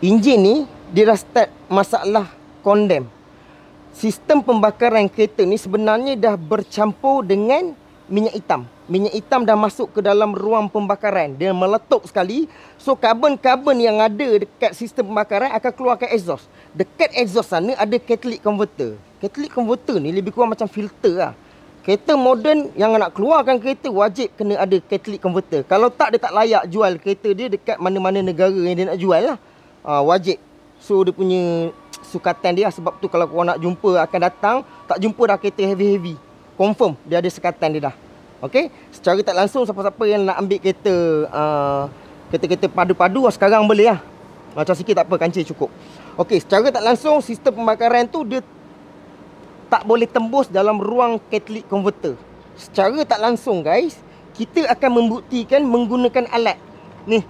enjin ni dia dah start masalah kondem. Sistem pembakaran kereta ni sebenarnya dah bercampur dengan minyak hitam. Minyak hitam dah masuk ke dalam ruang pembakaran. Dia meletup sekali. So karbon-karbon yang ada dekat sistem pembakaran akan keluarkan exhaust. Dekat exhaust sana ada catalytic converter. Catalytic converter ni lebih kurang macam filter lah. Kereta moden yang nak keluarkan kereta wajib kena ada catalytic converter. Kalau tak, dia tak layak jual kereta dia dekat mana-mana negara yang dia nak jual lah. Wajib. So dia punya sukatan dia. Sebab tu kalau korang nak jumpa akan datang, tak jumpa dah kereta heavy-heavy. Confirm dia ada sekatan dia dah. Okey, secara tak langsung siapa-siapa yang nak ambil kereta kereta-kereta padu-padu sekarang boleh lah. Macam sikit tak apa, kancil cukup. Okey, secara tak langsung sistem pembakaran tu dia tak boleh tembus dalam ruang catalytic converter. Secara tak langsung guys, kita akan membuktikan menggunakan alat. Ni,